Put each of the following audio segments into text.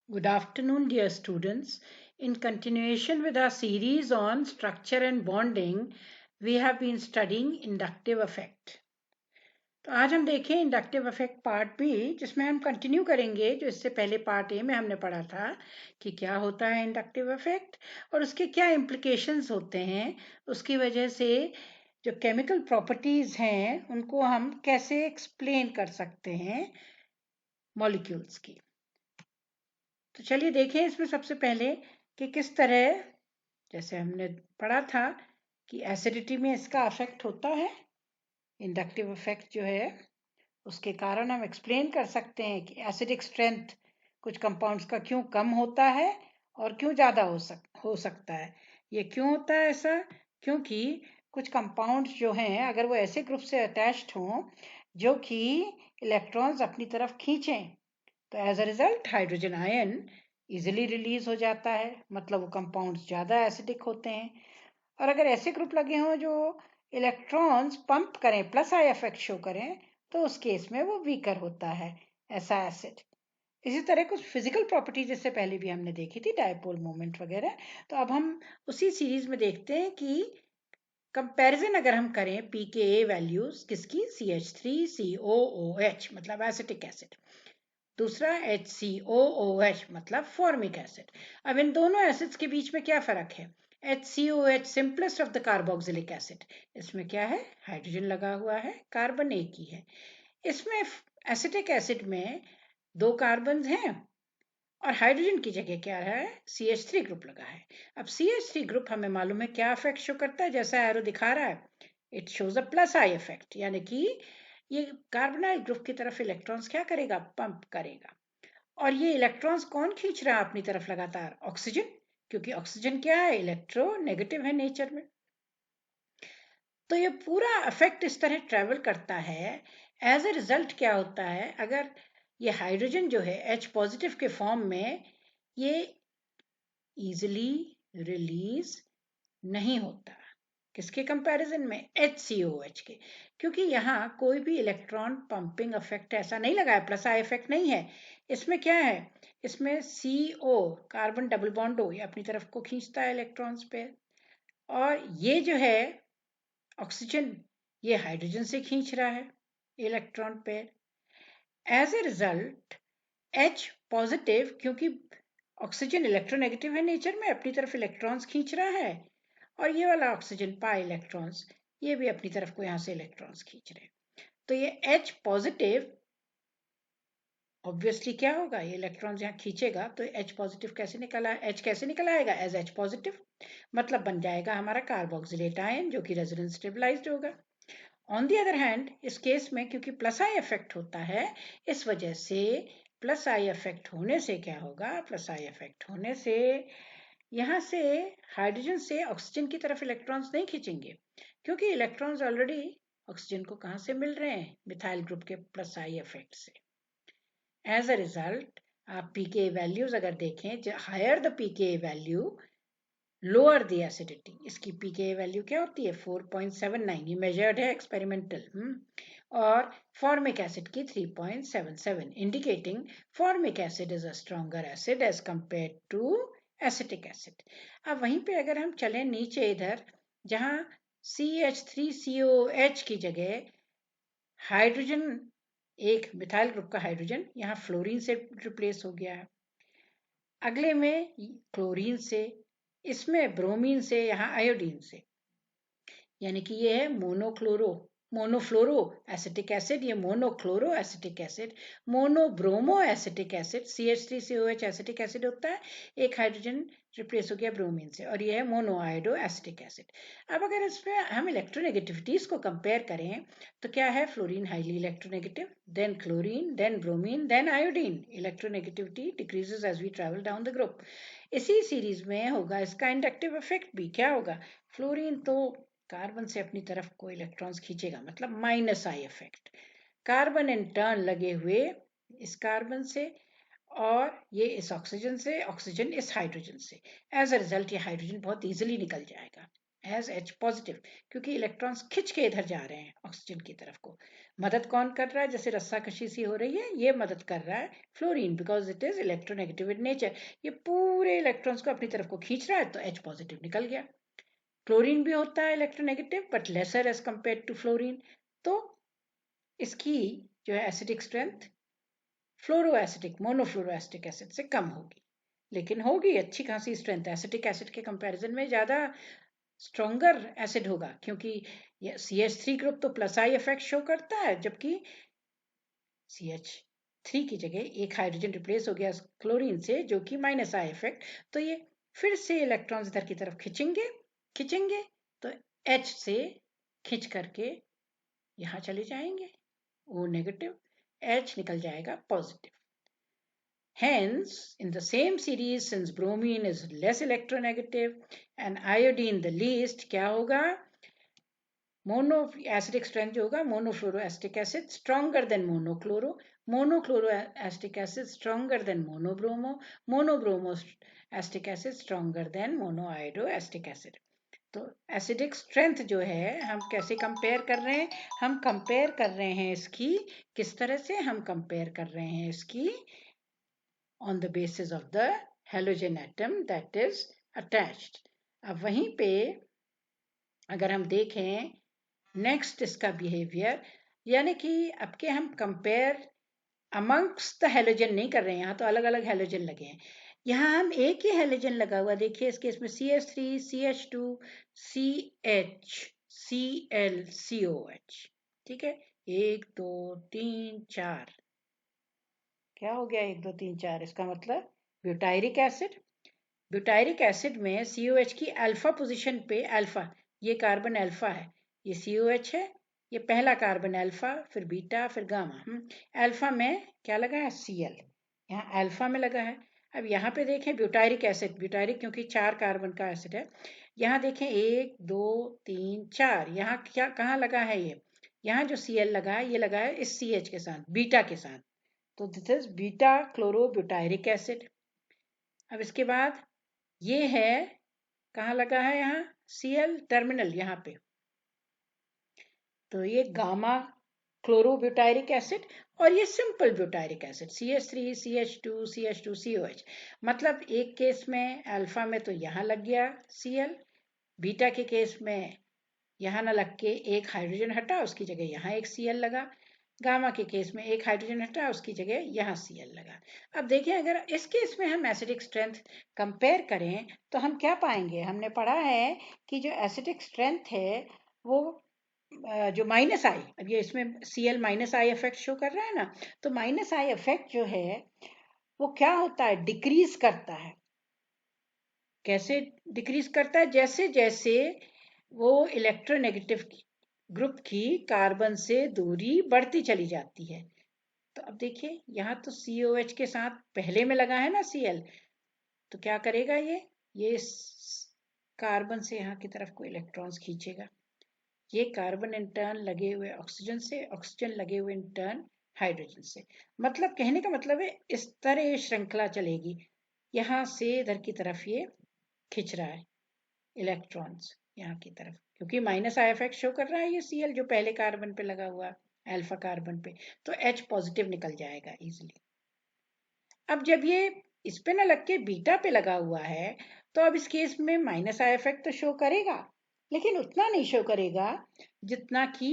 Good afternoon, dear students. In continuation with our series on structure and bonding, we have been studying inductive effect. तो आज हम देखें inductive effect part B, जिसमें हम continue करेंगे जो इससे पहले पार्ट ए में हमने पढ़ा था कि क्या होता है इंडक्टिव इफेक्ट और उसके क्या इम्प्लीकेशंस होते हैं, उसकी वजह से जो केमिकल प्रॉपर्टीज हैं उनको हम कैसे एक्सप्लेन कर सकते हैं मॉलिक्यूल्स की। तो चलिए देखें इसमें सबसे पहले कि किस तरह, जैसे हमने पढ़ा था कि एसिडिटी में इसका अफेक्ट होता है। इंडक्टिव इफेक्ट जो है उसके कारण हम एक्सप्लेन कर सकते हैं कि एसिडिक स्ट्रेंथ कुछ कंपाउंड्स का क्यों कम होता है और क्यों ज़्यादा हो सकता है। ये क्यों होता है ऐसा? क्योंकि कुछ कंपाउंड्स जो हैं अगर वो ऐसे ग्रुप से अटैच्ड हों जो कि इलेक्ट्रॉन्स अपनी तरफ खींचें, तो as a result hydrogen ion easily release हो जाता है, मतलब वो कंपाउंड्स ज़्यादा एसिडिक होते हैं। और अगर ऐसे ग्रुप लगे हों जो इलेक्ट्रॉन्स पंप करें, प्लस आई इफेक्ट शो करें, तो उस केस में वो वीकर होता है ऐसा एसिड। इसी तरह कुछ फिजिकल प्रॉपर्टीज इससे पहले भी हमने देखी थी, डायपोल मोमेंट वगैरह। तो अब हम उसी सीरीज में देखते हैं कि कंपैरिजन अगर हम करें pKa वैल्यूज किसकी, CH3COOH मतलब एसिटिक एसिड, दूसरा HCOOH मतलब फॉर्मिक एसिड। अब इन दोनों एसिड्स के बीच में क्या फर्क है? HCOH simplest of the carboxylic acid, इसमें क्या है, हाइड्रोजन लगा हुआ है, कार्बन एक ही है। इसमें एसिटिक एसिड में दो कार्बन हैं और हाइड्रोजन की जगह क्या है, CH3 ग्रुप लगा है। अब CH3 ग्रुप हमें मालूम है क्या इफेक्ट शो करता है, जैसा एरो दिखा रहा है, it shows a plus I effect, यानी कि ये कार्बोनाइल ग्रुप की तरफ इलेक्ट्रॉन्स क्या करेगा, पंप करेगा। और ये इलेक्ट्रॉन्स कौन खींच रहा है अपनी तरफ लगातार, ऑक्सीजन, क्योंकि ऑक्सीजन क्या है, इलेक्ट्रो नेगेटिव है नेचर में। तो ये पूरा इफेक्ट इस तरह ट्रेवल करता है। एज ए रिजल्ट क्या होता है, अगर ये हाइड्रोजन जो है H पॉजिटिव के फॉर्म में, ये इजिली रिलीज नहीं होता। किसके कंपैरिजन में, HCOH के, क्योंकि यहाँ कोई भी इलेक्ट्रॉन पंपिंग इफेक्ट ऐसा नहीं लगा है, प्लस आई इफेक्ट नहीं है। इसमें क्या है, इसमें CO कार्बन डबल बॉन्ड हो, ये अपनी तरफ को खींचता है इलेक्ट्रॉन्स पे, और ये जो है ऑक्सीजन, ये हाइड्रोजन से खींच रहा है इलेक्ट्रॉन पे। As a result H positive, क्योंकि ऑक्सीजन इलेक्ट्रोनेगेटिव है नेचर में, अपनी तरफ इलेक्ट्रॉन्स खींच रहा है, और ये वाला ऑक्सीजन पाई इलेक्ट्रॉन्स, ये भी अपनी तरफ को यहाँ से इलेक्ट्रॉन्स खींच रहे हैं। तो ये H पॉजिटिव ऑब्वियसली क्या होगा, ये इलेक्ट्रॉन्स यहाँ खींचेगा, तो H पॉजिटिव कैसे निकला, H कैसे निकल आएगा, एज H पॉजिटिव, मतलब बन जाएगा हमारा कार्बोक्सिलेट आयन जो कि रेजोनेंस स्टेबलाइज्ड होगा। ऑन दी अदर हैंड इस केस में क्योंकि प्लस आई इफेक्ट होता है, इस वजह से प्लस आई इफेक्ट होने से क्या होगा, प्लस आई इफेक्ट होने से यहाँ से हाइड्रोजन से ऑक्सीजन की तरफ इलेक्ट्रॉन्स नहीं खींचेंगे, क्योंकि इलेक्ट्रॉन्स ऑलरेडी ऑक्सीजन को कहाँ से मिल रहे हैं, मिथाइल ग्रुप के प्लस आई इफेक्ट से। एज अ रिजल्ट आप pK वैल्यूज अगर देखें, higher the pK value lower the acidity. इसकी pKa वैल्यू क्या होती है, 4.79, ये मेजर्ड है एक्सपेरिमेंटल। और फॉर्मिक एसिड की 3.77, indicating formic acid is a stronger acid as compare to acetic acid. अब वहीं पे अगर हम चलें नीचे इधर, जहां CH3COH की जगह हाइड्रोजन, एक मिथाइल ग्रुप का हाइड्रोजन यहाँ फ्लोरीन से रिप्लेस हो गया है, अगले में क्लोरीन से, इसमें ब्रोमीन से, यहाँ आयोडीन से, यानी कि ये है मोनोफ्लोरो एसिटिक एसिड, ये monochloro acetic acid, monobromo acetic acid, CH3COH acetic acid होता है, एक हाइड्रोजन रिप्लेस हो गया ब्रोमीन से, और ये है मोनोआयोडो एसिटिक एसिड। अब अगर इसमें हम इलेक्ट्रोनेगेटिविटीज को कंपेयर करें, तो क्या है, fluorine highly electronegative, then chlorine, then bromine, then iodine, electronegativity decreases as we travel down the group. इसी सीरीज में होगा इसका इंडक्टिव इफेक्ट भी, क्या होगा, फ्लोरीन तो कार्बन से अपनी तरफ को इलेक्ट्रॉन्स खींचेगा, मतलब minus I effect, carbon in turn लगे हुए इस कार्बन से, और ये इस ऑक्सीजन से, ऑक्सीजन इस हाइड्रोजन से। एज अ रिजल्ट ये हाइड्रोजन बहुत इजीली निकल जाएगा एज H पॉजिटिव, क्योंकि इलेक्ट्रॉन्स खिंच के इधर जा रहे हैं ऑक्सीजन की तरफ को। मदद कौन कर रहा है? जैसे रस्सा कशी सी हो रही है, ये मदद कर रहा है fluorine, because it is electronegative in nature. ये पूरे इलेक्ट्रॉन्स को अपनी तरफ को खींच रहा है, तो H पॉजिटिव निकल गया। क्लोरीन भी होता है electronegative but lesser as compare to fluorine, तो इसकी जो है acidic strength fluoroacidic monofluoroacidic acid से कम होगी, लेकिन होगी अच्छी खासी स्ट्रेंथ। एसिटिक एसिड के कंपैरिजन में ज़्यादा स्ट्रॉन्गर एसिड होगा, क्योंकि CH3 ग्रुप तो प्लस आई इफेक्ट शो करता है, जबकि CH3 की जगह एक हाइड्रोजन रिप्लेस हो गया क्लोरीन से, जो कि माइनस आई इफेक्ट। तो ये फिर से इलेक्ट्रॉन्स इधर की तरफ खिंचेंगे तो H से खिंच करके यहाँ चले जाएंगे, O नेगेटिव, H निकल जाएगा positive. Hence, in the same series, since bromine is less electronegative and iodine the least, क्या होगा? मोनो एसिडिक स्ट्रेंथ जो होगा, monofluoroacetic acid stronger than monochloro, monochloroacetic acid stronger than monobromo, monobromo acetic acid stronger than monoiodo acetic acid. तो acidic strength जो है हम कैसे compare कर रहे हैं? हम कंपेयर कर रहे हैं इसकी किस तरह से? हम कंपेयर कर रहे हैं इसकी on the basis of the halogen atom that is attached। अब वहीं पे अगर हम देखें नेक्स्ट इसका बिहेवियर, यानी कि अब के हम कंपेयर अमंग्स द हेलोजन नहीं कर रहे हैं, यहाँ तो अलग अलग हेलोजन लगे हैं, यहाँ हम एक ही हेलोजन लगा हुआ। देखिए इस केस में CH3 CH2 CH Cl COH, ठीक है, 1 2 3 4, क्या हो गया 1 2 3 4? इसका मतलब ब्यूटायरिक एसिड। ब्यूटायरिक एसिड में COH की अल्फा पोजीशन पे, अल्फा ये कार्बन अल्फा है, ये COH है, ये पहला कार्बन अल्फा, फिर बीटा, फिर गामा। अल्फा में क्या लगा है? Cl, यहाँ अल्फा में लगा है। अब यहाँ पे देखें ब्यूटायरिक एसिड, ब्यूटायरिक क्योंकि 4 कार्बन का एसिड है, यहाँ देखें 1 2 3 4, यहाँ क्या कहाँ लगा है? ये यहाँ जो Cl लगा है, ये लगा है इस CH के साथ, बीटा के साथ, तो दिस इज बीटा क्लोरोब्यूटायरिक एसिड। अब इसके बाद ये है, कहाँ लगा है? यहाँ Cl टर्मिनल यहाँ पे, तो ये गामा क्लोरोब्यूटायरिक एसिड, और ये simple butyric acid CH3 CH2 CH2 COH। मतलब एक केस में अल्फा में तो यहाँ लग गया Cl, बीटा के केस में यहाँ ना लग के एक हाइड्रोजन हटा, उसकी जगह यहाँ एक Cl लगा, गामा के केस में एक हाइड्रोजन हटा, उसकी जगह यहाँ Cl लगा। अब देखें अगर इस केस में हम एसिडिक स्ट्रेंथ कंपेयर करें तो हम क्या पाएंगे? हमने पढ़ा है कि जो एसिडिक स्ट्रेंथ है वो जो माइनस आई, अब ये इसमें Cl minus I effect show कर रहा है ना, तो माइनस आई इफेक्ट जो है वो क्या होता है? डिक्रीज करता है। कैसे डिक्रीज करता है? जैसे जैसे वो इलेक्ट्रोनेगेटिव ग्रुप की कार्बन से दूरी बढ़ती चली जाती है। तो अब देखिए यहाँ तो COH के साथ पहले में लगा है ना Cl, तो क्या करेगा ये कार्बन से यहाँ की तरफ को इलेक्ट्रॉन्स खींचेगा, ये कार्बन इन टर्न लगे हुए ऑक्सीजन से, ऑक्सीजन लगे हुए इन टर्न हाइड्रोजन से। मतलब कहने का मतलब है इस तरह श्रृंखला चलेगी, यहाँ से इधर की तरफ ये खींच रहा है इलेक्ट्रॉन्स यहाँ की तरफ, क्योंकि माइनस आई इफेक्ट शो कर रहा है ये Cl जो पहले कार्बन पे लगा हुआ अल्फा कार्बन पे, तो H पॉजिटिव निकल जाएगा इजीली। अब जब ये इस पे ना लग के बीटा पे लगा हुआ है, तो अब इस केस में माइनस आई इफेक्ट तो शो करेगा, लेकिन उतना नहीं शो करेगा जितना कि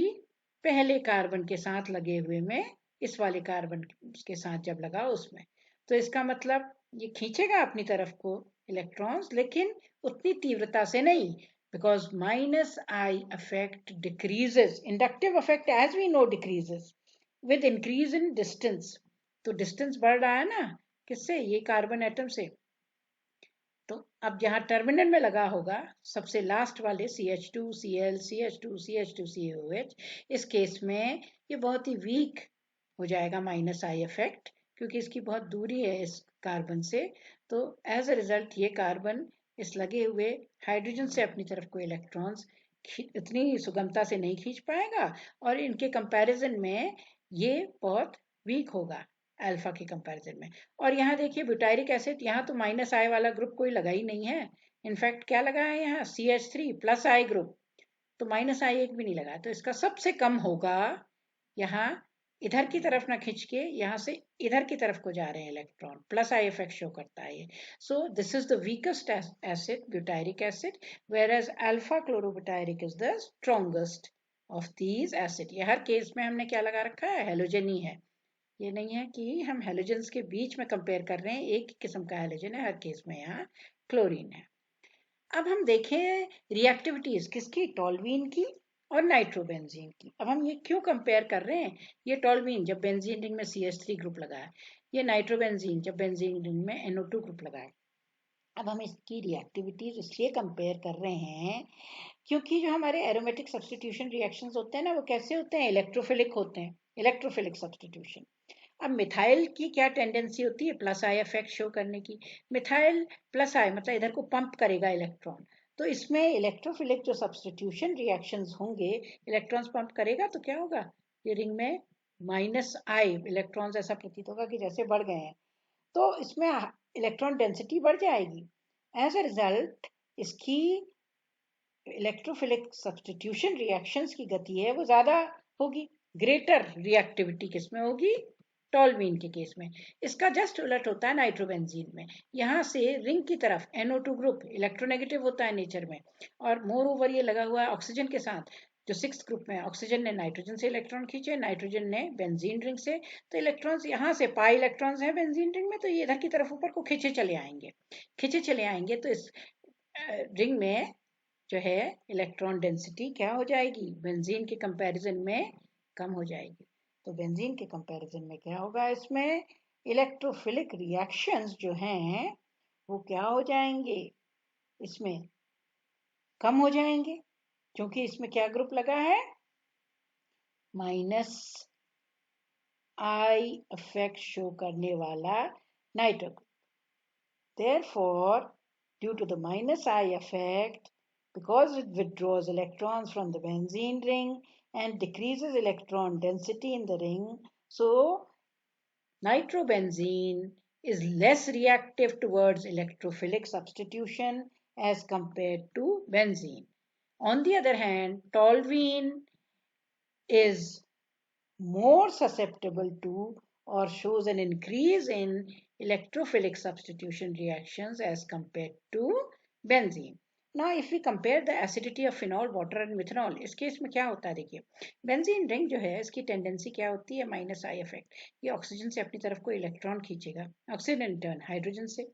पहले कार्बन के साथ लगे हुए में इस वाले कार्बन के साथ जब लगा उसमें। तो इसका मतलब ये खींचेगा अपनी तरफ को इलेक्ट्रॉन्स, लेकिन उतनी तीव्रता से नहीं, because minus I effect decreases, inductive effect as we know decreases with increase in distance। तो डिस्टेंस बढ़ रहा है ना, किससे? ये कार्बन एटम से। तो अब जहाँ टर्मिनल में लगा होगा सबसे लास्ट वाले CH2 Cl CH2 CH2 COH, इस केस में ये बहुत ही वीक हो जाएगा माइनस आई इफेक्ट, क्योंकि इसकी बहुत दूरी है इस कार्बन से। तो एज अ रिजल्ट ये कार्बन इस लगे हुए हाइड्रोजन से अपनी तरफ को इलेक्ट्रॉन्स इतनी सुगमता से नहीं खींच पाएगा, और इनके कंपैरिजन में ये बहुत वीक होगा अल्फा के कंपैरिजन में। और यहाँ देखिए ब्यूटायरिक एसिड, यहाँ तो माइनस आई वाला ग्रुप कोई लगा ही नहीं है, इनफैक्ट क्या लगा है यहाँ CH3 प्लस I ग्रुप, तो माइनस I एक भी नहीं लगा, तो इसका सबसे कम होगा यहाँ इधर की तरफ ना खींच के यहाँ से इधर की तरफ को जा रहे हैं electron, plus I effect show करता है ये। So this is the weakest acid butyric acid, whereas alpha chlorobutyric is the strongest of these acid. ये हर केस में हमने क्या लगा रखा है, हेलोजन ही है, ये नहीं है कि हम हेलोजन्स के बीच में कंपेयर कर रहे हैं, एक ही किस्म का हेलोजन है हर केस में, यहाँ क्लोरीन है। अब हम देखें रिएक्टिविटीज किसकी, टोल्यूइन की और नाइट्रोबेंजीन की। अब हम ये क्यों कंपेयर कर रहे हैं, ये टोल्यूइन जब बेंजीन रिंग में CH3 ग्रुप लगा है, ये नाइट्रोबेंजीन जब बेंजीन रिंग में NO2 ग्रुप लगा है। अब हम इसकी रिएक्टिविटीज इसलिए कंपेयर कर रहे हैं क्योंकि जो हमारे एरोमेटिक सब्स्टिट्यूशन रिएक्शंस होते हैं ना, वो कैसे होते हैं, इलेक्ट्रोफिलिक होते हैं, इलेक्ट्रोफिलिक सब्स्टिट्यूशन। अब मिथाइल की क्या टेंडेंसी होती है, प्लस आई इफेक्ट शो करने की। मिथाइल प्लस आई मतलब इधर को पंप करेगा इलेक्ट्रॉन, तो इसमें इलेक्ट्रोफिलिक जो सब्स्टिट्यूशन रिएक्शंस होंगे, इलेक्ट्रॉन्स पंप करेगा तो क्या होगा, ये रिंग में माइनस आई इलेक्ट्रॉन्स ऐसा प्रतीत होगा कि जैसे बढ़ गए हैं, तो इसमें इलेक्ट्रॉन डेंसिटी बढ़ जाएगी। एज अ रिजल्ट इसकी इलेक्ट्रोफिलिक सब्स्टिट्यूशन रिएक्शंस की गति है वो ज्यादा होगी, ग्रेटर रिएक्टिविटी किसमें होगी, टोल्यूइन के केस में। इसका जस्ट उलट होता है नाइट्रोबेंजीन में, यहाँ से रिंग की तरफ NO2 ग्रुप इलेक्ट्रोनेगेटिव होता है नेचर में, और मोर ओवर ये लगा हुआ है ऑक्सीजन के साथ, जो 6th ग्रुप में ऑक्सीजन ने नाइट्रोजन से इलेक्ट्रॉन खींचे, नाइट्रोजन ने बेंजीन रिंग से, तो इलेक्ट्रॉन्स यहाँ से पाई इलेक्ट्रॉन्स हैं बेंजीन रिंग में, तो ये इधर की तरफ ऊपर को खींचे चले आएंगे, खींचे चले आएंगे, तो इस रिंग में जो है इलेक्ट्रॉन डेंसिटी क्या हो जाएगी, बेंजीन के कंपैरिजन में कम हो जाएगी। तो बेंजीन के कंपैरिजन में क्या होगा, इसमें इलेक्ट्रोफिलिक रिएक्शंस जो हैं वो क्या हो जाएंगे, इसमें कम हो जाएंगे, क्योंकि इसमें क्या ग्रुप लगा है, माइनस आई इफेक्ट शो करने वाला nitro group. Therefore, due to the minus I effect, because it withdraws electrons from the benzene ring and decreases electron density in the ring, so nitrobenzene is less reactive towards electrophilic substitution as compared to benzene. On the other hand, toluene is more susceptible to or shows an increase in electrophilic substitution reactions as compared to benzene. Now, if we compare the acidity of phenol, water and methanol, इस case में क्या होता है, देखिए benzene ring जो है इसकी tendency क्या होती है, माइनस आई इफेक्ट, ये ऑक्सीजन से अपनी तरफ को इलेक्ट्रॉन खींचेगा, ऑक्सीजन इन टर्न हाइड्रोजन से,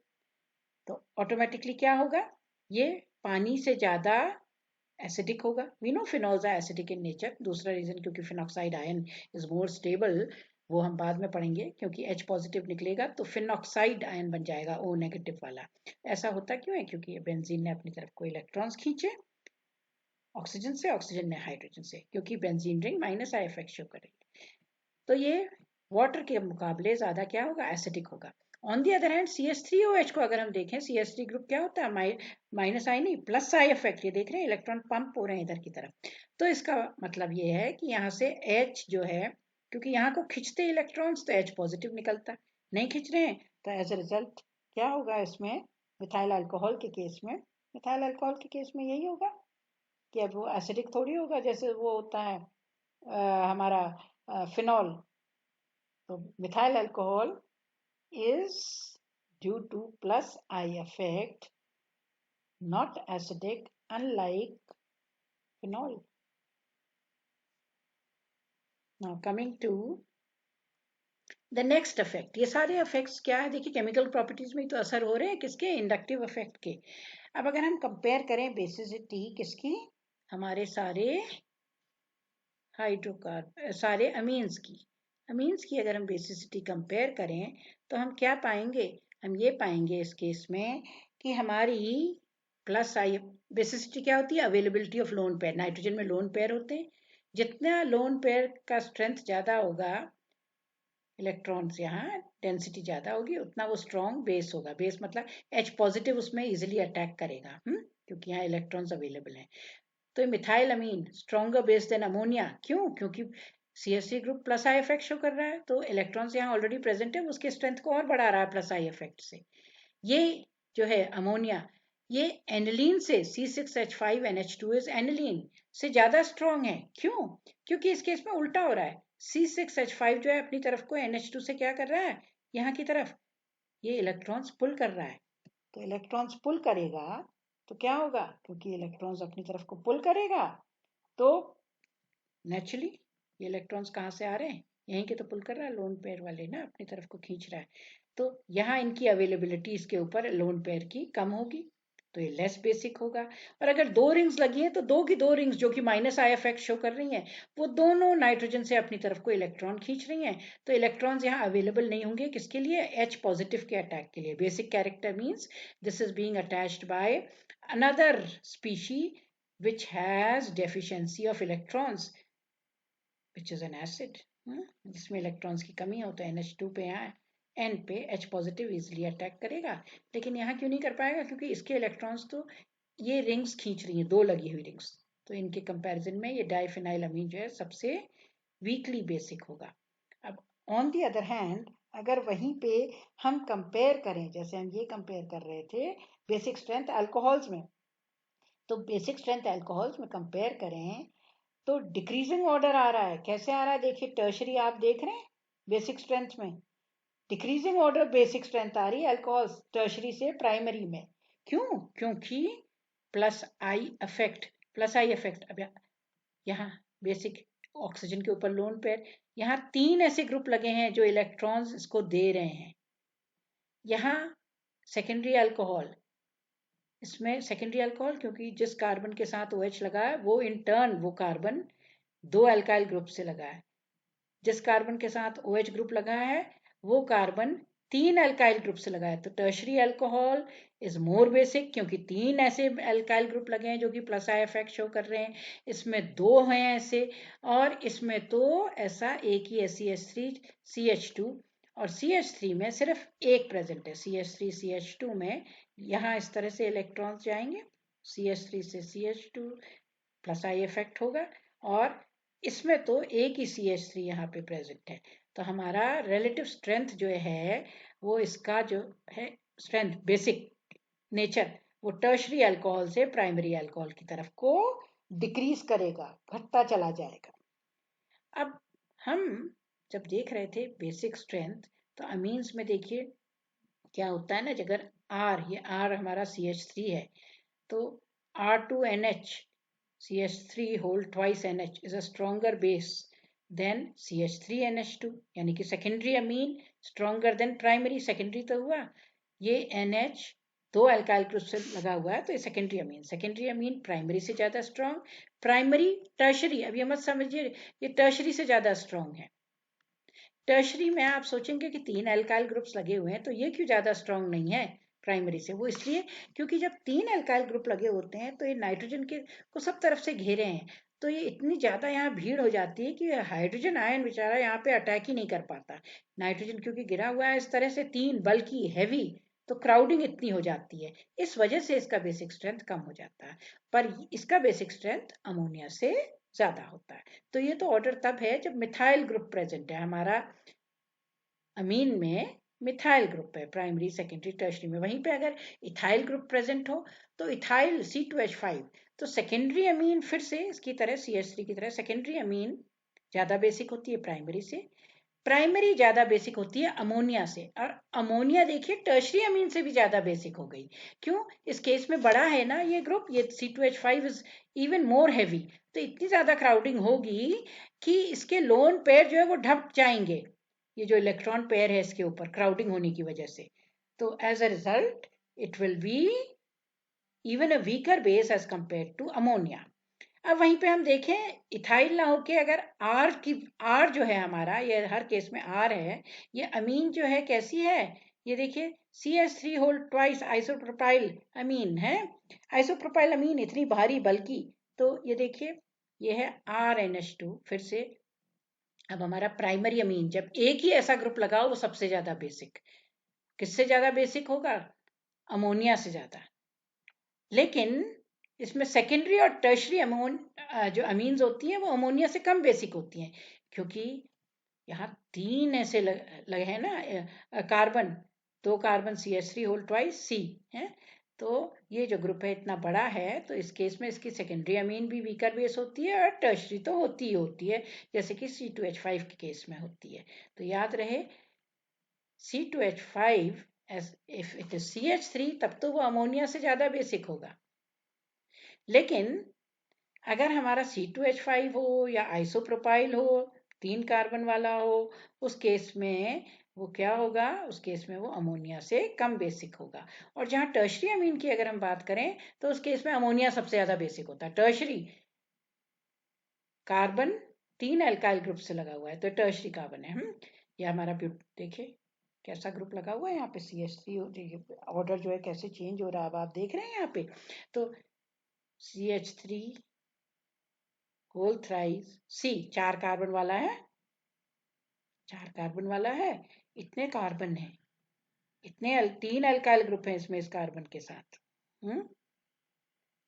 तो ऑटोमेटिकली क्या होगा, ये पानी से ज्यादा एसिडिक होगा। We know phenols are acidic in nature, दूसरा रीजन क्योंकि phenoxide ion is more stable, वो हम बाद में पढ़ेंगे, क्योंकि H पॉजिटिव निकलेगा तो फिनॉक्साइड आयन बन जाएगा O नेगेटिव वाला। ऐसा होता क्यों है, क्योंकि बेंजीन ने अपनी तरफ को इलेक्ट्रॉन्स खींचे ऑक्सीजन से, ऑक्सीजन ने हाइड्रोजन से, क्योंकि benzene ring minus I effect show करेगी, तो ये वाटर के मुकाबले ज्यादा क्या होगा, एसिडिक होगा। On the other hand CH3OH को अगर हम देखें, CH3 ग्रुप क्या होता है, माइनस आई नहीं प्लस आई इफेक्ट, ये देख रहे हैं इलेक्ट्रॉन पंप हो रहे हैं इधर की तरफ, तो इसका मतलब ये है कि यहाँ से H जो है, क्योंकि यहाँ को खींचते इलेक्ट्रॉन्स तो H पॉजिटिव निकलता, नहीं खींच रहे हैं तो एज अ रिजल्ट क्या होगा, इसमें मिथाइल अल्कोहल के केस में, मिथाइल अल्कोहल के केस में यही होगा कि अब वो एसिडिक थोड़ी होगा जैसे वो होता है हमारा फिनॉल। तो methyl alcohol is due to plus I effect, not acidic, unlike phenol. Now coming to the next effect, ये सारे effects क्या है, देखिए केमिकल प्रॉपर्टीज में तो असर हो रहे हैं किसके, इंडक्टिव इफेक्ट के। अब अगर हम कंपेयर करें बेसिसिटी किसकी, हमारे सारे सारे अमीन्स की अगर हम बेसिसिटी कंपेयर करें तो हम क्या पाएंगे, हम ये पाएंगे इस केस में कि हमारी प्लस आई बेसिसिटी क्या होती है, availability of lone pair, nitrogen में लोन पेयर होते हैं, जितना लोन पेयर का स्ट्रेंथ ज्यादा होगा, इलेक्ट्रॉन्स यहाँ डेंसिटी ज्यादा होगी, उतना वो स्ट्रॉन्ग बेस होगा, बेस मतलब H पॉजिटिव उसमें इजिली अटैक करेगा, क्योंकि यहाँ इलेक्ट्रॉन्स अवेलेबल हैं। तो मिथाइल अमीन स्ट्रॉन्गर बेस देन अमोनिया, क्यों, क्योंकि CH3 group plus I effect show कर रहा है, तो इलेक्ट्रॉन्स यहाँ ऑलरेडी प्रेजेंट है, उसके स्ट्रेंथ को और बढ़ा रहा है प्लस आई इफेक्ट से। ये जो है अमोनिया, ये एनिलीन से C6H5NH2 इज एनिलीन से ज्यादा स्ट्रॉन्ग है। क्यों? क्योंकि इस केस में उल्टा हो रहा है। C6H5 जो है अपनी तरफ को NH2 से क्या कर रहा है, यहाँ की तरफ ये इलेक्ट्रॉन्स पुल कर रहा है। तो इलेक्ट्रॉन्स पुल करेगा तो क्या होगा, क्योंकि इलेक्ट्रॉन्स अपनी तरफ को पुल करेगा तो नेचुरली ये इलेक्ट्रॉन्स कहाँ से आ रहे हैं, यहीं के तो पुल कर रहा है, लोन पेयर वाले ना अपनी तरफ को खींच रहा है। तो यहाँ इनकी अवेलेबिलिटी इसके ऊपर लोन पेयर की कम होगी, तो ये लेस बेसिक होगा। और अगर दो रिंग्स लगी हैं तो दो की दो रिंग्स जो कि माइनस आई इफेक्ट शो कर रही हैं, वो दोनों नाइट्रोजन से अपनी तरफ को इलेक्ट्रॉन खींच रही हैं। तो इलेक्ट्रॉन्स यहाँ अवेलेबल नहीं होंगे किसके लिए, H पॉजिटिव के अटैक के लिए। Basic character means this is being attached by another species which has deficiency of electrons which is an acid, जिसमें इलेक्ट्रॉन्स की कमी हो तो NH2 पे यहाँ N पे H पॉजिटिव इजिली अटैक करेगा। लेकिन यहाँ क्यों नहीं कर पाएगा, क्योंकि इसके इलेक्ट्रॉन्स तो ये रिंग्स खींच रही हैं, दो लगी हुई रिंग्स, तो इनके कंपैरिजन में ये डाइफिनाइल अमीन जो है सबसे वीकली बेसिक होगा। अब ऑन दी अदर हैंड अगर वहीं पे हम कंपेयर करें, जैसे हम ये कंपेयर कर रहे थे बेसिक स्ट्रेंथ अल्कोहल्स में, तो बेसिक स्ट्रेंथ अल्कोहल्स में कंपेयर करें तो डिक्रीजिंग ऑर्डर आ रहा है। कैसे आ रहा है देखिए, टर्शरी आप देख रहे हैं बेसिक स्ट्रेंथ में डिक्रीजिंग ऑर्डर बेसिक स्ट्रेंथ आ रही है अल्कोहल्स टर्शरी से प्राइमरी में। क्यों? क्योंकि प्लस आई इफेक्ट। अब यहाँ बेसिक ऑक्सीजन के ऊपर लोन पेयर, यहाँ तीन ऐसे ग्रुप लगे हैं जो इलेक्ट्रॉन्स इसको दे रहे हैं। यहाँ सेकेंडरी अल्कोहल, इसमें सेकेंडरी अल्कोहल क्योंकि जिस कार्बन के साथ OH लगा है वो इन टर्न वो कार्बन दो अल्काइल ग्रुप से लगा है। जिस कार्बन के साथ OH ग्रुप लगा है वो कार्बन तीन अल्काइल ग्रुप से लगा है। तो tertiary alcohol is more basic क्योंकि तीन ऐसे अल्काइल ग्रुप लगे हैं जो कि प्लस आई इफेक्ट शो कर रहे हैं। इसमें दो हैं ऐसे, और इसमें तो ऐसा एक ही है CH3 CH2, और CH3 में सिर्फ एक प्रेजेंट है। CH3 CH2 में यहाँ इस तरह से इलेक्ट्रॉन्स जाएंगे, CH3 से CH2 प्लस आई इफेक्ट होगा, और इसमें तो एक ही CH3 यहाँ पे प्रेजेंट है। तो हमारा रिलेटिव स्ट्रेंथ जो है वो इसका जो है स्ट्रेंथ बेसिक नेचर वो टर्शरी अल्कोहल से प्राइमरी अल्कोहल की तरफ को डिक्रीज करेगा, घटता चला जाएगा। अब हम जब देख रहे थे बेसिक स्ट्रेंथ तो अमीन्स में देखिए क्या होता है ना, अगर ये R हमारा CH3 है तो R2NH CH3 whole twice NH is a stronger base than CH3NH2, यानी कि secondary amine stronger than primary. Secondary तो हुआ ये NH दो अल्काइल ग्रुप से लगा हुआ है तो ये सेकेंडरी अमीन प्राइमरी से ज्यादा स्ट्रॉन्ग, प्राइमरी टर्शरी, अब ये मत समझिए ये टर्शरी से ज्यादा स्ट्रॉन्ग है। टर्शरी में आप सोचेंगे कि तीन अल्काइल ग्रुप्स लगे हुए हैं तो ये क्यों ज्यादा स्ट्रॉन्ग नहीं है प्राइमरी से, वो इसलिए क्योंकि जब तीन अल्काइल ग्रुप लगे होते हैं तो ये नाइट्रोजन के को सब तरफ से घेरे हैं, तो ये इतनी ज्यादा यहाँ भीड़ हो जाती है कि हाइड्रोजन आयन बेचारा यहाँ पे अटैक ही नहीं कर पाता। नाइट्रोजन क्योंकि गिरा हुआ है इस तरह से तीन बल्कि हैवी, तो क्राउडिंग इतनी हो जाती है, इस वजह से इसका बेसिक स्ट्रेंथ कम हो जाता है। पर इसका बेसिक स्ट्रेंथ अमोनिया से ज्यादा होता है। तो ये तो ऑर्डर तब है जब मिथाइल ग्रुप प्रेजेंट है, हमारा अमीन में मिथाइल ग्रुप है प्राइमरी सेकेंडरी टर्शरी में। वहीं पे अगर इथाइल ग्रुप प्रेजेंट हो तो इथाइल C2H5, तो सेकेंडरी अमीन फिर से इसकी तरह CH3 की तरह सेकेंडरी अमीन ज्यादा बेसिक होती है प्राइमरी से, प्राइमरी ज्यादा बेसिक होती है अमोनिया से, और अमोनिया देखिए टर्शरी अमीन से भी ज्यादा बेसिक हो गई। क्यों? इस केस में बड़ा है ना ये ग्रुप, ये C2H5 is even more heavy, तो इतनी ज्यादा क्राउडिंग होगी कि इसके लोन पेयर जो है वो ढप जाएंगे, ये जो इलेक्ट्रॉन पेयर है इसके ऊपर क्राउडिंग होने की वजह से। तो as a result it will be even a weaker base as compare to ammonia. अब वहीं पे हम देखें इथाइल ना होके अगर R जो है हमारा, ये हर केस में R है, ये अमीन जो है कैसी है, ये देखिए CH3 होल ट्वाइस आइसोप्रोपाइल अमीन है। आइसोप्रोपाइल अमीन इतनी भारी बल्कि, तो ये देखिए ये है RNH2 फिर से। अब हमारा प्राइमरी अमीन जब एक ही ऐसा ग्रुप लगाओ वो सबसे ज्यादा बेसिक, किससे ज्यादा बेसिक होगा, अमोनिया से ज्यादा। लेकिन इसमें सेकेंडरी और टर्शरी जो अमीन्स होती हैं वो अमोनिया से कम बेसिक होती हैं, क्योंकि यहाँ तीन ऐसे लगे हैं ना कार्बन, दो carbon CH3 whole twice C है, तो ये जो ग्रुप है इतना बड़ा है, तो इस केस में इसकी सेकेंडरी अमीन भी वीकर बेस होती है और टर्शरी तो होती ही होती है, जैसे कि C2H5 के केस में होती है। तो याद रहे C2H5 if it is CH3 तब तो वो अमोनिया से ज्यादा बेसिक होगा, लेकिन अगर हमारा C2H5 हो या आइसोप्रोपाइल हो, 3 कार्बन वाला हो, उस केस में वो क्या होगा, उस केस में वो अमोनिया से कम बेसिक होगा। और जहाँ टर्शरी अमीन की अगर हम बात करें तो उस केस में अमोनिया सबसे ज्यादा बेसिक होता है। टर्शरी कार्बन 3 एल्काइल ग्रुप से लगा हुआ है तो टर्शरी कार्बन है। ये हमारा देखिए कैसा ग्रुप लगा हुआ है यहाँ पे CH3, ऑर्डर जो है कैसे चेंज हो रहा है अब आप देख रहे हैं यहाँ पे। तो CH3 whole thrice C 4 carbon वाला है, 4 कार्बन वाला है, इतने कार्बन है, इतने 3 अल्काइल ग्रुप हैं इसमें इस कार्बन के साथ।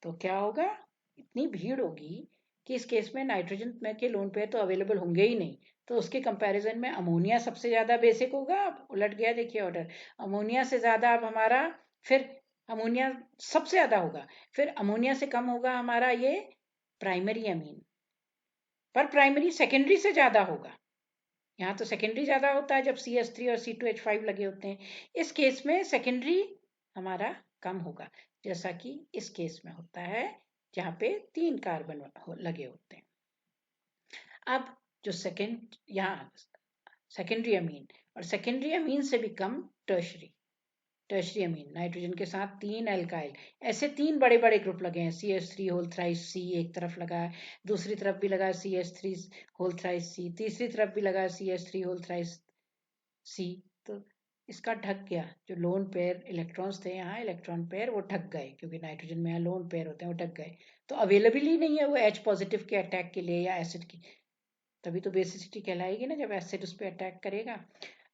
तो क्या होगा, इतनी भीड़ होगी कि इस केस में नाइट्रोजन में के लोन पेयर तो अवेलेबल होंगे ही नहीं। तो उसके कंपैरिजन में अमोनिया सबसे ज्यादा बेसिक होगा। अब उलट गया देखिए ऑर्डर, अमोनिया से ज्यादा अब हमारा, फिर अमोनिया सबसे ज्यादा होगा, फिर अमोनिया से कम होगा हमारा ये प्राइमरी अमीन, पर प्राइमरी सेकेंडरी से ज्यादा होगा। यहाँ तो सेकेंडरी ज्यादा होता है जब CH3 और C2H5 लगे होते हैं, इस केस में सेकेंडरी हमारा कम होगा, जैसा कि इस केस में होता है जहाँ पे 3 कार्बन लगे होते हैं। अब जो यहाँ सेकेंडरी अमीन और सेकेंडरी अमीन से भी कम टर्शरी अमीन, नाइट्रोजन के साथ 3 एल्काइल, ऐसे 3 बड़े बड़े ग्रुप लगे हैं। CH3 होल थ्राइस C एक तरफ लगा है, दूसरी तरफ भी लगा है CH3 होल थ्राइस C, तीसरी तरफ भी लगा है CH3 होल थ्राइस C। तो इसका ढक गया, जो लोन पेयर इलेक्ट्रॉन्स थे यहाँ इलेक्ट्रॉन पेयर वो ढक गए, क्योंकि नाइट्रोजन में यहाँ लोन पेयर होते हैं वो ढक गए, तो अवेलेबल ही नहीं है वो H पॉजिटिव के अटैक के लिए या एसिड की, तभी तो बेसिसिटी कहलाएगी ना जब एसिड उस पर अटैक करेगा।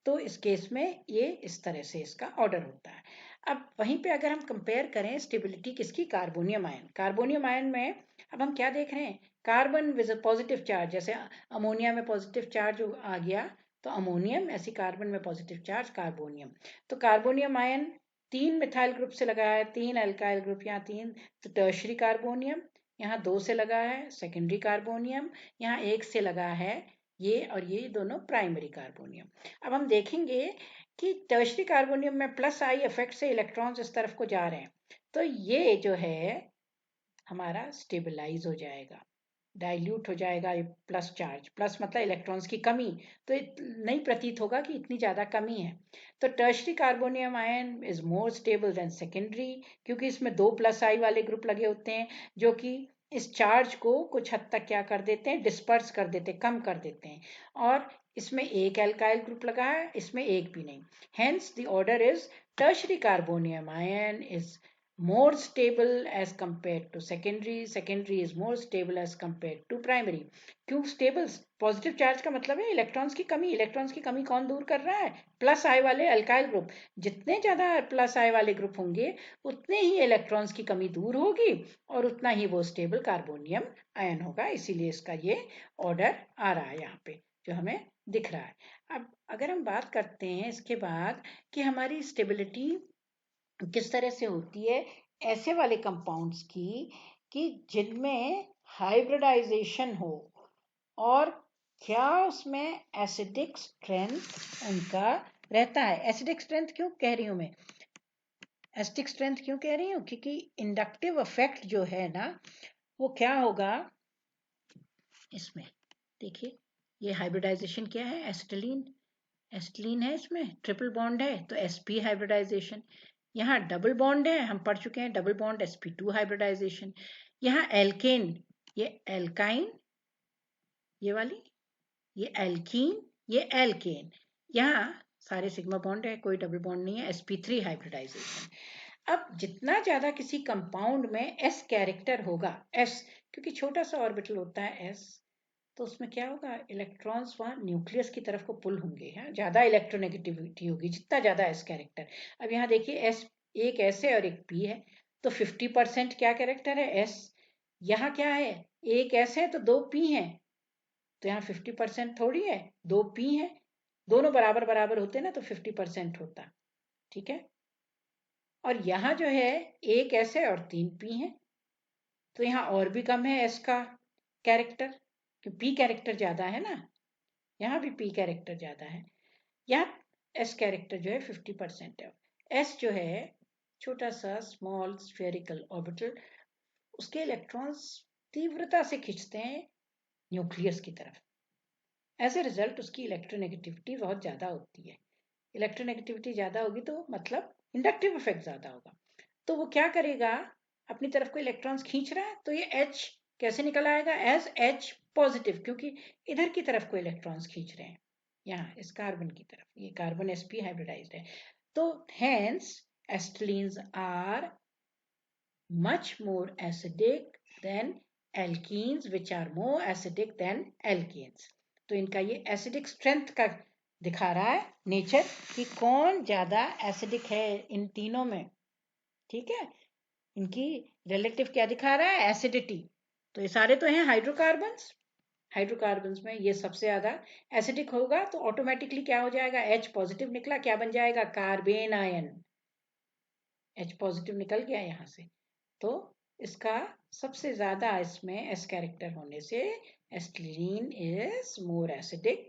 तो इस केस में ये इस तरह से इसका ऑर्डर होता है। अब वहीं पे अगर हम कंपेयर करें स्टेबिलिटी किसकी, कार्बोनियम आयन में अब हम क्या देख रहे हैं, कार्बन विद पॉजिटिव चार्ज, जैसे अमोनिया में पॉजिटिव चार्ज आ गया तो अमोनियम, ऐसी कार्बन में पॉजिटिव चार्ज कार्बोनियम। तो कार्बोनियम आयन 3 मिथाइल ग्रुप से लगा है, 3 अल्काइल ग्रुप, यहाँ 3, तो टर्शरी कार्बोनियम, यहाँ 2 से लगा है सेकेंडरी कार्बोनियम, यहाँ 1 से लगा है ये, और ये दोनों प्राइमरी कार्बोनियम। अब हम देखेंगे कि टर्शरी कार्बोनियम में प्लस आई इफेक्ट से इलेक्ट्रॉन्स इस तरफ को जा रहे हैं, तो ये जो है हमारा स्टेबलाइज हो जाएगा, डाइल्यूट हो जाएगा, ये प्लस चार्ज, प्लस मतलब इलेक्ट्रॉन्स की कमी, तो नहीं प्रतीत होगा कि इतनी ज्यादा कमी है। तो tertiary carbonium ion is more stable then secondary, क्योंकि इसमें 2 प्लस आई वाले ग्रुप लगे होते हैं जो कि इस चार्ज को कुछ हद तक क्या कर देते हैं, डिस्पर्स कर देते हैं, कम कर देते हैं, और इसमें एक एल्काइल ग्रुप लगा है, इसमें एक भी नहीं। Hence the order is tertiary carbonium ion is more stable as compared to secondary is more stable as compared to primary। क्यों स्टेबल, पॉजिटिव चार्ज का मतलब है इलेक्ट्रॉन्स की कमी, इलेक्ट्रॉन्स की कमी कौन दूर कर रहा है, प्लस आई वाले अल्काइल ग्रुप, जितने ज्यादा प्लस आई वाले ग्रुप होंगे उतने ही इलेक्ट्रॉन्स की कमी दूर होगी और उतना ही वो स्टेबल कार्बोनियम आयन होगा, इसीलिए इसका ये ऑर्डर आ रहा है यहाँ पे जो हमें दिख रहा है। अब अगर हम बात करते हैं इसके बाद कि हमारी स्टेबिलिटी किस तरह से होती है ऐसे वाले कंपाउंड्स की कि जिनमें हाइब्रिडाइजेशन हो, और क्या उसमें एसिडिक स्ट्रेंथ उनका रहता है। एसिडिक स्ट्रेंथ क्यों कह रही हूं मैं, एसिडिक स्ट्रेंथ क्यों कह रही हूं, क्योंकि इंडक्टिव इफेक्ट जो है ना वो क्या होगा इसमें, देखिए ये हाइब्रिडाइजेशन क्या है, एसिटिलीन, एसिटिलीन है, इसमें ट्रिपल बॉन्ड है तो sp हाइब्रिडाइजेशन, यहाँ डबल बॉन्ड है, हम पढ़ चुके हैं डबल बॉन्ड sp2 हाइब्रिडाइजेशन, यहाँ एल्केन, ये एल्काइन, ये वाली, ये एल्कीन, ये एल्केन, यहाँ सारे सिग्मा बॉन्ड है, कोई डबल बॉन्ड नहीं है, sp3 हाइब्रिडाइजेशन। अब जितना ज्यादा किसी कंपाउंड में s कैरेक्टर होगा, s क्योंकि छोटा सा ऑर्बिटल होता है s, तो उसमें क्या होगा, इलेक्ट्रॉन्स वहां न्यूक्लियस की तरफ को पुल होंगे, है ज्यादा इलेक्ट्रोनेगेटिविटी होगी जितना ज्यादा एस कैरेक्टर। अब यहाँ देखिए एस, एक एस है और एक पी है, तो 50% क्या कैरेक्टर है एस, यहाँ क्या है एक एस है तो 2 पी है, तो यहाँ 50% थोड़ी है, 2 पी है, दोनों बराबर बराबर होते ना तो 50% होता, ठीक है। और यहाँ जो है एक S है और 3 P है, तो यहाँ और भी कम है S का कैरेक्टर, कि P कैरेक्टर ज्यादा है ना, यहाँ भी P कैरेक्टर ज्यादा है, यहाँ S कैरेक्टर जो है 50% है। S जो है छोटा सा स्मॉल स्फेरिकल ऑर्बिटल, उसके इलेक्ट्रॉन्स तीव्रता से खींचते हैं न्यूक्लियस की तरफ। एज ए रिजल्ट उसकी इलेक्ट्रोनेगेटिविटी बहुत ज़्यादा होती है। इलेक्ट्रोनेगेटिविटी ज़्यादा होगी तो मतलब इंडक्टिव इफेक्ट ज़्यादा होगा। तो वो क्या करेगा, अपनी तरफ को इलेक्ट्रॉन्स खींच रहा है, तो ये H कैसे निकल आएगा, एज H पॉजिटिव, क्योंकि इधर की तरफ को इलेक्ट्रॉन्स खींच रहे हैं, यहाँ इस कार्बन की तरफ, ये कार्बन sp हाइब्रिडाइज्ड है। तो hence acetylenes are much more acidic than alkenes, which are more acidic than alkenes. तो इनका ये एसिडिक स्ट्रेंथ का दिखा रहा है नेचर, कि कौन ज्यादा एसिडिक है इन तीनों में, ठीक है। इनकी रिलेटिव क्या दिखा रहा है, एसिडिटी। तो ये सारे तो हैं हाइड्रोकार्बन्स, हाइड्रोकार्बन्स में ये सबसे ज्यादा एसिडिक होगा, तो ऑटोमेटिकली क्या हो जाएगा, H पॉजिटिव निकला, क्या बन जाएगा, कार्बेन आयन, H पॉजिटिव निकल गया यहाँ से। तो इसका सबसे ज्यादा इसमें S कैरेक्टर होने से एस्टिलीन इज मोर एसिडिक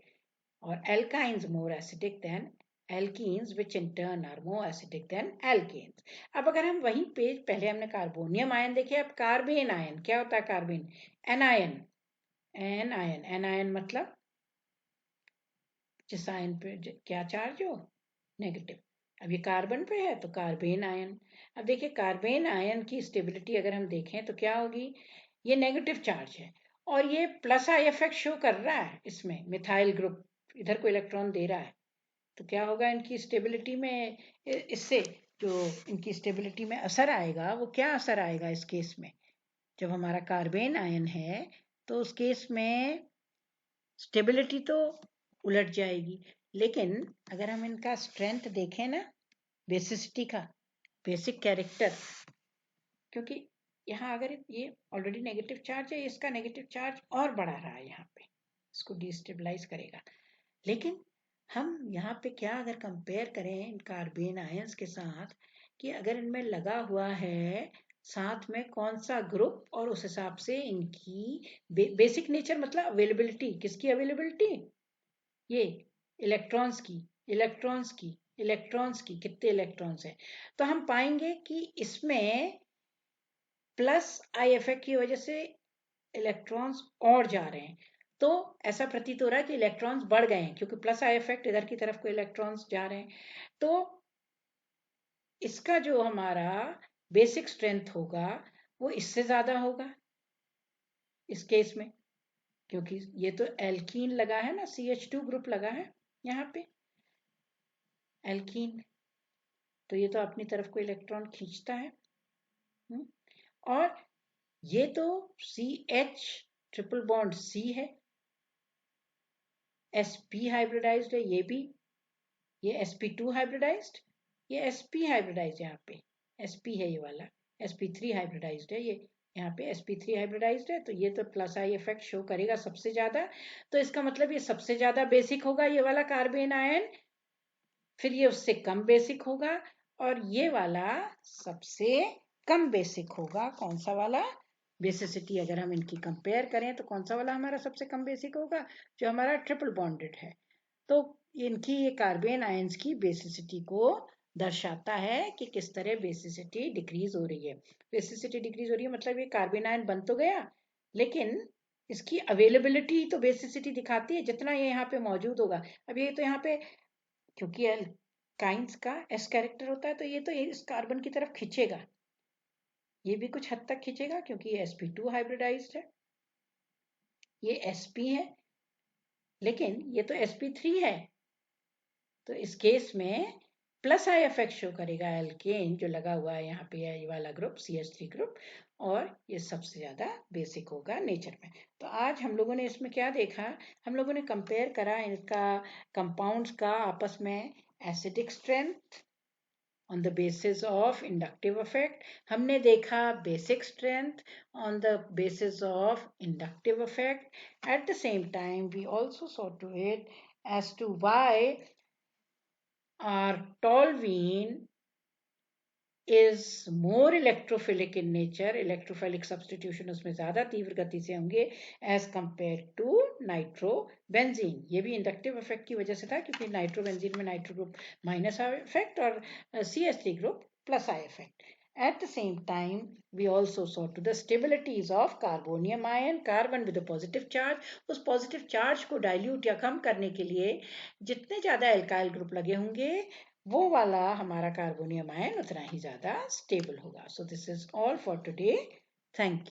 और alkynes more acidic then alkenes, which in turn are more acidic than alkanes. अब अगर हम वहीं पे, पहले हमने कार्बोनियम आयन देखे, अब कार्बेन आयन क्या होता है, कार्बेन एनायन, एनायन मतलब जिस आयन पे क्या चार्ज हो, नेगेटिव। अब ये कार्बन पे है तो कार्बेन आयन। अब देखिए कार्बेन आयन की स्टेबिलिटी अगर हम देखें तो क्या होगी, ये नेगेटिव चार्ज है और ये प्लस आई इफेक्ट शो कर रहा है, इसमें मिथाइल ग्रुप इधर को इलेक्ट्रॉन दे रहा है, तो क्या होगा इनकी स्टेबिलिटी में, इससे जो इनकी स्टेबिलिटी में असर आएगा, वो क्या असर आएगा इस केस में, जब हमारा कार्बेन आयन है तो उस केस में स्टेबिलिटी तो उलट जाएगी, लेकिन अगर हम इनका स्ट्रेंथ देखें ना, बेसिसिटी का, बेसिक कैरेक्टर, क्योंकि यहाँ अगर ये ऑलरेडी नेगेटिव चार्ज है, इसका नेगेटिव चार्ज और बढ़ा रहा है, यहाँ पे इसको डिस्टेबलाइज करेगा। लेकिन हम यहाँ पे क्या अगर कंपेयर करें इन कार्बेन आयंस के साथ, कि अगर इनमें लगा हुआ है साथ में कौन सा ग्रुप, और उस हिसाब से इनकी बेसिक नेचर मतलब अवेलेबिलिटी, किसकी अवेलेबिलिटी, ये इलेक्ट्रॉन्स की, इलेक्ट्रॉन्स की, इलेक्ट्रॉन्स की, कितने इलेक्ट्रॉन्स हैं, तो हम पाएंगे कि इसमें प्लस आई इफेक्ट की वजह से इलेक्ट्रॉन्स और जा रहे हैं, तो ऐसा प्रतीत हो रहा है कि इलेक्ट्रॉन्स बढ़ गए हैं, क्योंकि प्लस आई इफेक्ट इधर की तरफ को इलेक्ट्रॉन्स जा रहे हैं। तो इसका जो हमारा बेसिक स्ट्रेंथ होगा वो इससे ज्यादा होगा इस केस में, क्योंकि ये तो एल्कीन लगा है ना, CH2 ग्रुप लगा है यहाँ पे, एल्कीन, तो ये तो अपनी तरफ को इलेक्ट्रॉन खींचता है। और ये तो CH ट्रिपल बॉन्ड C है, sp हाइब्रिडाइज्ड है, ये भी, ये sp2 हाइब्रिडाइज्ड, ये sp हाइब्रिडाइज्ड, यहाँ पे sp है ये वाला, sp3 हाइब्रिडाइज्ड है, ये यहाँ पे sp3 हाइब्रिडाइज्ड है, तो ये तो प्लस आई इफेक्ट शो करेगा सबसे ज्यादा, तो इसका मतलब ये सबसे ज्यादा बेसिक होगा ये वाला कार्बेन आयन, फिर ये उससे कम बेसिक होगा, और ये वाला सबसे कम बेसिक होगा, कौन सा वाला, बेसिसिटी अगर हम इनकी कंपेयर करें तो कौन सा वाला हमारा सबसे कम बेसिक होगा, जो हमारा ट्रिपल बॉन्डेड है। तो इनकी ये कार्बन आयंस की बेसिसिटी को दर्शाता है कि किस तरह बेसिसिटी डिक्रीज हो रही है। बेसिसिटी डिक्रीज हो रही है मतलब ये कार्बन आयन बन तो गया, लेकिन इसकी अवेलेबिलिटी तो बेसिसिटी दिखाती है, जितना ये यहाँ पे मौजूद होगा। अब ये तो यहाँ पे, क्योंकि एल्काइंस का S कैरेक्टर होता है, तो ये तो इस कार्बन की तरफ खींचेगा, ये भी कुछ हद तक खींचेगा, क्योंकि ये sp2 हाइब्रिडाइज्ड है, ये sp है, लेकिन ये तो sp3 है, तो इस केस में प्लस आई इफेक्ट शो करेगा एल्केन जो लगा हुआ है यहाँ पे, ये वाला ग्रुप CH3 ग्रुप, और ये सबसे ज्यादा बेसिक होगा नेचर में। तो आज हम लोगों ने इसमें क्या देखा, हम लोगों ने कंपेयर करा इनका कंपाउंड्स का आपस में acidic strength on the basis of inductive effect, हमने देखा basic strength on the basis of inductive effect. At the same time we also saw to it as to why our toluene is more electrophilic in nature, electrophilic substitution उसमें ज़्यादा तीव्र गति से होंगे as compared to nitrobenzene. ये भी inductive effect की वजह से था, क्योंकि नाइट्रोबेंजीन में nitro group minus I effect और CH3 group plus I effect. At the same time, we also saw to the stabilities of carbonium ion, carbon with a positive charge। उस positive charge को dilute या कम करने के लिए जितने ज़्यादा alkyl group लगे होंगे वो वाला हमारा कार्बोनियम आयन उतना ही ज़्यादा स्टेबल होगा। सो this is all for today. Thank you.